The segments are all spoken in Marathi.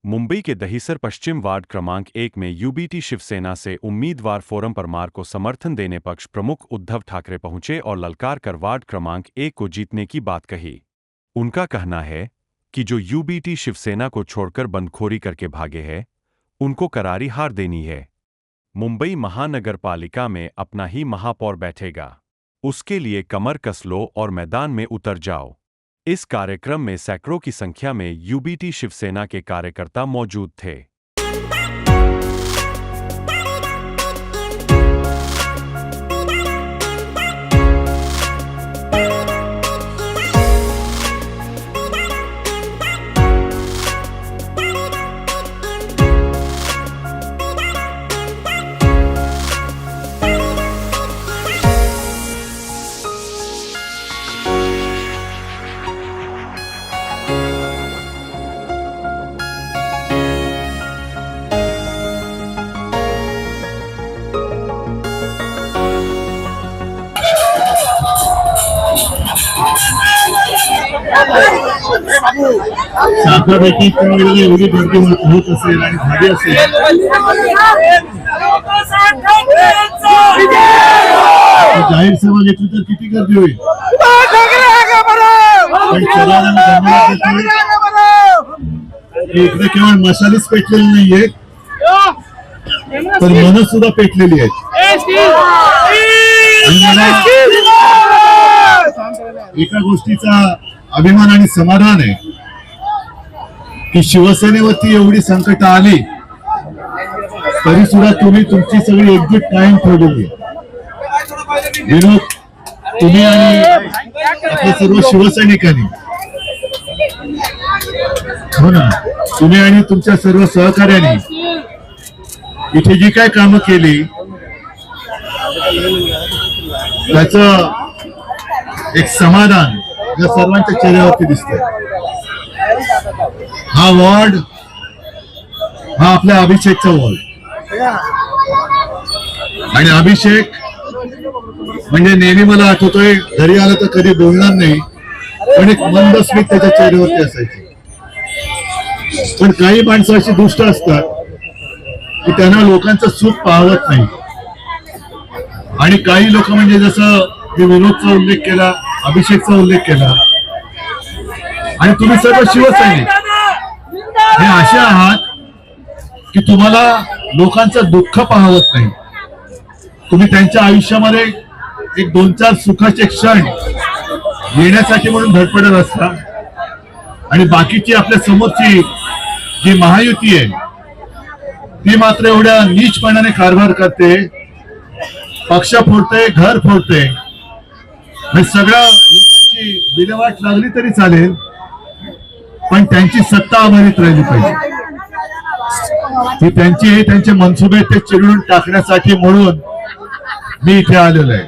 मुंबई के दहिसर पश्चिम वार्ड क्रमांक 1 में यूबीटी शिवसेना से उम्मीदवार फोरम परमार को समर्थन देने पक्ष प्रमुख उद्धव ठाकरे पहुंचे और ललकार कर वार्ड क्रमांक 1 को जीतने की बात कही। उनका कहना है कि जो यूबीटी शिवसेना को छोड़कर बंदखोरी करके भागे हैं, उनको करारी हार देनी है। मुंबई महानगर पालिका में अपना ही महापौर बैठेगा, उसके लिए कमर कस लो और मैदान में उतर जाओ। इस कार्यक्रम में सैकड़ों की संख्या में यूबीटी शिवसेना के कार्यकर्ता मौजूद थे। साखरपैकी एवढी गर्दी होत असेल आणि भारी असेल जाहीर सभा घेतली तर किती गर्दी होईल। इकडे केवळ मशालीच पेटलेली नाहीये तर मन सुद्धा पेटलेली आहेत। एका गोष्टीचा अभिमान आणि समाधान आहे की शिवसेनेवरती एवढी संकट आली तरी सुद्धा तुम्ही तुमची सगळी एकजूट कायम ठेवलेली आहे। विनोद, तुम्ही आणि आपल्या सर्व शिवसैनिकांनी, हो ना, तुम्ही आणि तुमच्या सर्व सहकार्याने इथे जी काय कामं केली त्याचं एक समाधान या सर्वांच्या चेहऱ्यावरती दिसतंय। हा वॉर्ड हा आपल्या अभिषेकचा वॉर्ड आणि अभिषेक म्हणजे नेहमी मला आठवतोय घरी आलं तर कधी बोलणार नाही पण एक मंद स्मित त्याच्या चेहऱ्यावरती असायची। पण काही माणसं अशी दुष्ट असतात की त्यांना लोकांचं सुख पाहवत नाही आणि काही लोक म्हणजे जसं मी विनोदचा उल्लेख केला, अभिषेकचा उल्लेख केला आणि तुम्ही सर्व शिवसैनिक हे असे आहात की तुम्हाला लोकांचं दुःख पाहवत नाही। तुम्ही त्यांच्या आयुष्यामध्ये एक 2-4 सुखाचे क्षण येण्यासाठी म्हणून धडपडत असता आणि बाकीची आपल्या समोरची जी महायुती आहे ती मात्र एवढ्या नीचपणाने कारभार करते, पक्ष फोडते, घर फोडते। सगळ्या लोकांची विल्हेवाट लागली तरी चालेल पण त्यांची सत्ता अबाधित राहिली पाहिजे। ही त्यांचे मनसुबे ते चिरडून टाकण्यासाठी म्हणून मी इथे आलेलो आहे।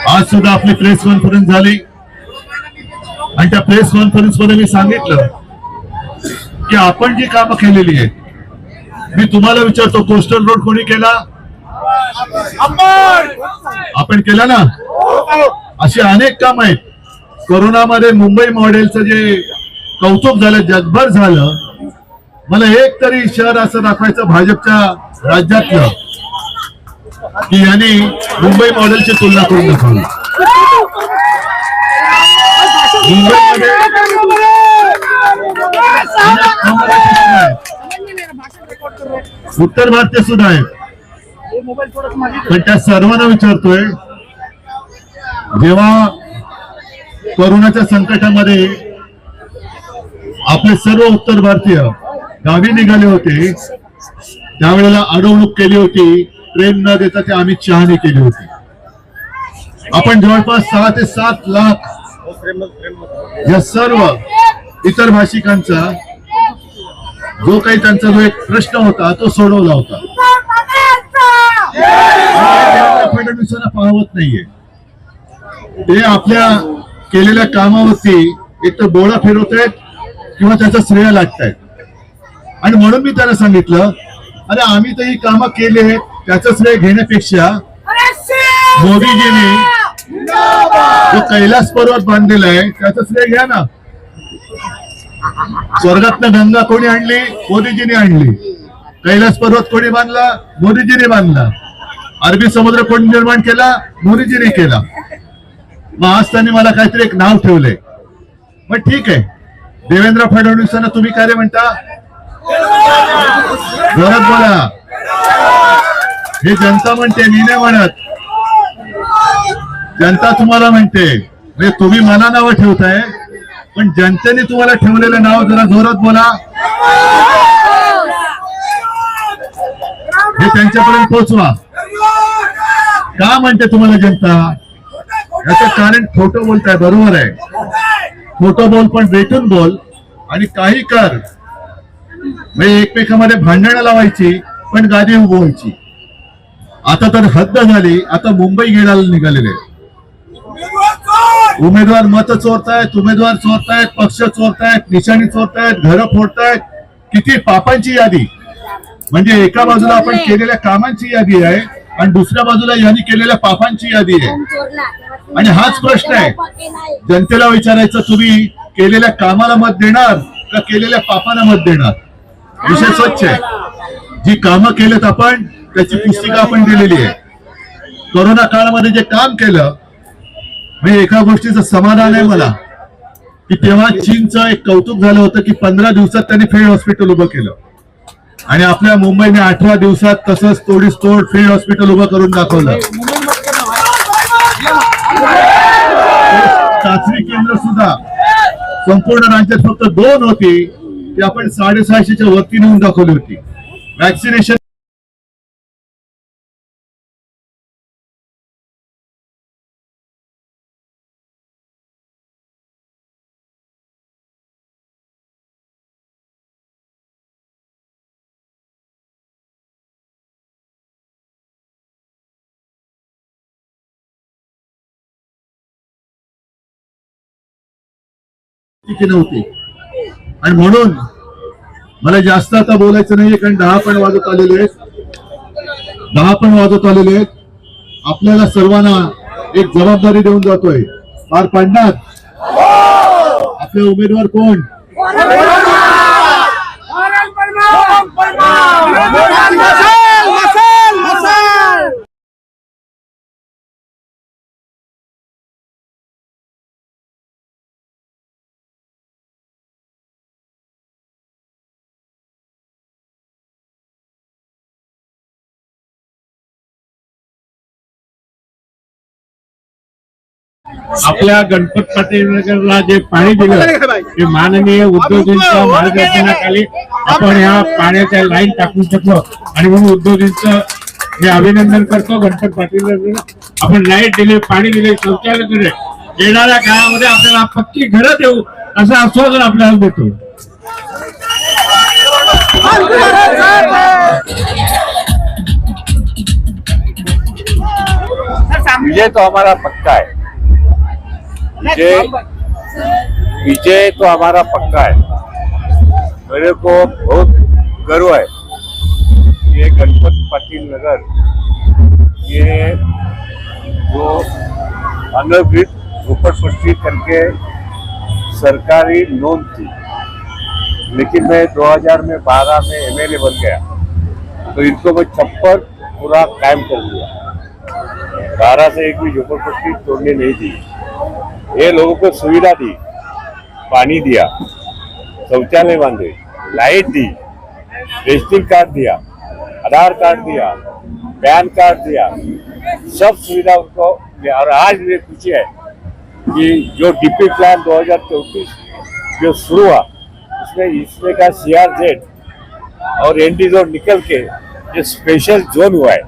आज सुद्धा आपली प्रेस कॉन्फरन्स झाली आणि त्या प्रेस कॉन्फरन्स मध्ये मी सांगितलं की आपण जी कामं केलेली आहेत, मी तुम्हाला विचारतो, कोस्टल रोड कोणी केला? आपण केला ना? अशी अनेक काम आहेत। कोरोनामध्ये मुंबई मॉडेलचं जे कौतुक झालं, जगभर झालं, मला एक तरी शहर असं दाखवायचं भाजपच्या राज्यातलं की यांनी मुंबई मॉडेलची तुलना करून दाखवली। मुंबईमध्ये उत्तर भारतीय सुद्धा आहेत पण त्या सर्वांना विचारतोय, जेव्हा कोरोनाच्या संकटामध्ये आपले सर्व उत्तर भारतीय गावी निघाले होते त्यावेळेला अडवणूक केली होती, ट्रेन न देता ते अमित शहाने केली होती। आपण जवळपास 6 ते 7 लाख या सर्व इतर भाषिकांचा जो काही त्यांचा जो एक प्रश्न होता तो सोडवला होता। फडणवीसांना पाहवत नाहीये, ते आपल्या केलेल्या कामावरती एक तर बोळा फिरवतायत किंवा त्याचं श्रेय लाटतायत आणि म्हणून मी त्यांना सांगितलं, अरे आम्ही तर ही कामं केली आहेत त्याचं श्रेय घेण्यापेक्षा मोदीजींनी जो कैलास पर्वत बांधलेला आहे त्याचं श्रेय घ्या ना। स्वर्गातनं गंगा कोणी आणली? मोदीजींनी आणली. कैलास पर्वत कोणी बांधला? मोदीजींनी बांधला. अरबी समुद्र कोणी निर्माण केला? मोदीजींनी केला. मग आज त्यांनी मला काहीतरी एक नाव ठेवलंय. मग ठीक आहे, देवेंद्र फडणवीसांना तुम्ही काय रे म्हणता? जोरात बोला. हे जनता म्हणते, मी नाही म्हणत. जनता तुम्हाला म्हणते. म्हणजे तुम्ही मला नावं ठेवताय, पण जनतेने तुम्हाला ठेवलेलं नाव जरा जोरात बोला. हे त्यांच्यापर्यंत पोहोचवा. का म्हणते तुम्हाला जनता? याचं कारण खोटं बोलताय. बरोबर आहे, खोटं बोल, पण भेटून बोल आणि काही कर. म्हणजे एकमेकांमध्ये भांडणं लावायची, पण गादी उभवायची. आता तर हद्द झाली. आता मुंबई घेण्याला निघालेले. उमेदवार मत चोरतायत, उमेदवार चोरतायत, पक्ष चोरतायत, निशाणी चोरतायत, घरं फोडतायत. किती पापांची यादी. म्हणजे एका बाजूला आपण केलेल्या कामांची यादी आहे आणि दुसऱ्या बाजूला यांनी केलेल्या पापांची यादी आहे. आणि हाच प्रश्न आहे जनतेला विचारायचं, तुम्ही केलेल्या कामाला मत देणार का केलेल्या पापाला मत देणार? विषय स्वच्छ आहे. जी कामं केलेत आपण, त्याची पुस्तिका आपण दिलेली आहे. कोरोना काळामध्ये जे काम केलं, म्हणजे एका गोष्टीचं समाधान आहे मला, की तेव्हा चीनचं एक कौतुक झालं होतं की 15 दिवसात त्यांनी फील्ड हॉस्पिटल उभं केलं. आणि आपल्या मुंबईने 18 दिवसात तसंच तोडीस तोड फील्ड हॉस्पिटल उभं करून दाखवलं. चाचणी केंद्र सुद्धा संपूर्ण राज्यात फक्त 2 होती, ती आपण 650च्या वरती नेऊन दाखवली होती. वॅक्सिनेशन नव्हती. आणि म्हणून मला जास्त आता बोलायचं नाहीये, कारण 10 पण वाजत आलेले आहेत. आपल्याला सर्वांना एक जबाबदारी देऊन जातोय. पार पाडणार. आपले उमेदवार कोण? आपल्या गणपत पाटील नगरला जे पाणी दिलं, ते माननीय उद्धवजींच्या मार्गदर्शनाखाली आपण ह्या पाण्याच्या लाईन टाकू शकलो. आणि म्हणून उद्धवजींचं मी अभिनंदन करतो. गणपत पाटील नगर आपण लाईट दिले, पाणी दिले, शौचालय दिले. येणाऱ्या काळामध्ये आपल्याला पक्की घरं देऊ असं आश्वासन आपल्याला देतो. विजय तो हमारा पक्का है. विजय तो हमारा पक्का है. मेरे को बहुत गर्व है. ये गणपत पाटिल नगर, ये जो अनधिकृत झोपड़पट्टी करके सरकारी नोंद थी, लेकिन मैं 2012 में एमएलए बन गया, तो इनको मैं छप्पर पूरा कायम कर दिया. 12 से एक भी झोपड़पट्टी तोड़ने नहीं दी. ये लोगों को सुविधा दी, पानी दिया, शौचालय बांधे, लाइट दी, रेशनिंग कार्ड दिया, आधार कार्ड दिया, पैन कार्ड दिया, सब सुविधा उनको दिया. और आज मुझे खुशी है कि जो डीपी प्लान 2034 जो शुरू हुआ, इसमें का CRZ और एनडी जोन निकल के ये स्पेशल जोन हुआ है.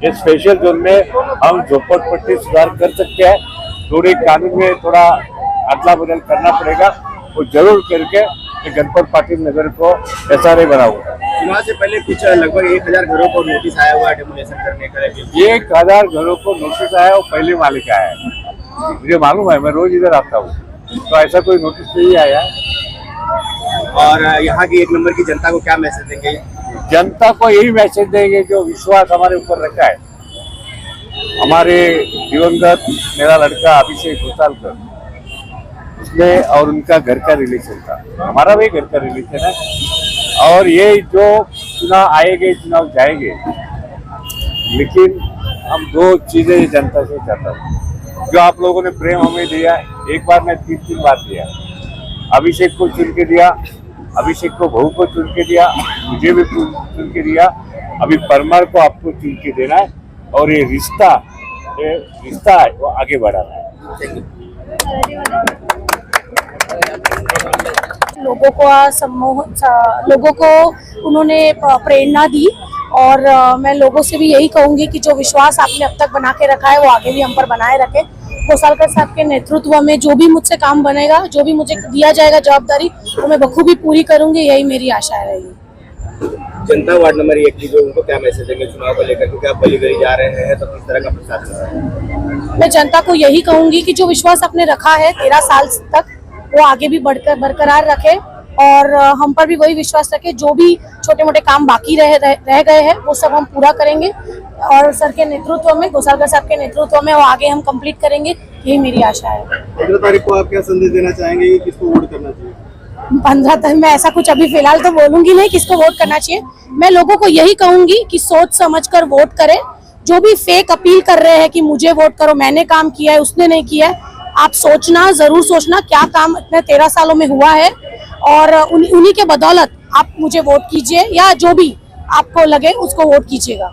ये स्पेशल जोन में हम झोपड़पट्टी सुधार कर सकते हैं. थोड़ी कानून में थोड़ा अदला बदल करना पड़ेगा, वो जरूर करके गणपत पाटिल नगर को SRA बनाऊंगा. चुनाव से पहले कुछ लगभग 1000 घरों को नोटिस आया हुआ है डेमोलेशन करने का. 1000 घरों को नोटिस आया, वो पहले वाले का आया है. मुझे मालूम है, मैं रोज इधर आता हूँ, तो ऐसा कोई नोटिस नहीं आया. और यहाँ की 1 नंबर की जनता को क्या मैसेज देंगे? जनता को यही मैसेज देंगे जो विश्वास हमारे ऊपर रखा है. हमारे दिवंगत मेरा लड़का अभिषेक घोसालकर, उसमें और उनका घर का रिलेशन था, हमारा भी घर का रिलेशन है। और ये जो चुनाव आएंगे चुनाव जाएंगे, लेकिन हम दो चीजें जनता से चाहता हूँ। जो आप लोगों ने प्रेम हमें दिया, एक बार मैं 3 बार दिया। अभिषेक को चुन के दिया, अभिषेक को बहू को चुन के दिया, मुझे भी चुन के दिया, अभी परमार को आपको चुन के देना है। और ये रिश्ता है वो आगे बढ़ाना है। लोगों को उन्होंने प्रेरणा दी और मैं लोगों से भी यही कहूंगी कि जो विश्वास आपने अब तक बना के रखा है वो आगे भी हम पर बनाए रखें। गोसालकर साहब के नेतृत्व में जो भी मुझसे काम बनेगा, जो भी मुझे दिया जाएगा जवाबदारी, वो मैं बखूबी पूरी करूंगी, यही मेरी आशा रहेगी। जनता वार्ड नंबर 1 की जो उनको क्या मैसेज देंगे चुनाव को लेकर, क्योंकि आप बलीगरी जा रहे हैं तो किस तरह का प्रशासन है? मैं जनता को यही कहूंगी कि जो विश्वास आपने रखा है 13 साल तक, वो आगे भी बरकरार रखे और हम पर भी वही विश्वास रखे। जो भी छोटे मोटे काम बाकी रह गए हैं वो सब हम पूरा करेंगे और सर के नेतृत्व में, गोसालकर साहब के नेतृत्व में वो आगे हम कंप्लीट करेंगे, यही मेरी आशा है। 15 तारीख को आप क्या संदेश देना चाहेंगे कि किसको वोट करना चाहिए? 15 तक मैं ऐसा कुछ अभी फिलहाल तो बोलूंगी नहीं किसको वोट करना चाहिए। मैं लोगों को यही कहूंगी कि सोच समझकर वोट करें। जो भी फेक अपील कर रहे हैं कि मुझे वोट करो, मैंने काम किया है, उसने नहीं किया है, आप सोचना, जरूर सोचना क्या काम इतने 13 सालों में हुआ है और उन्हीं के बदौलत आप मुझे वोट कीजिए या जो भी आपको लगे उसको वोट कीजिएगा।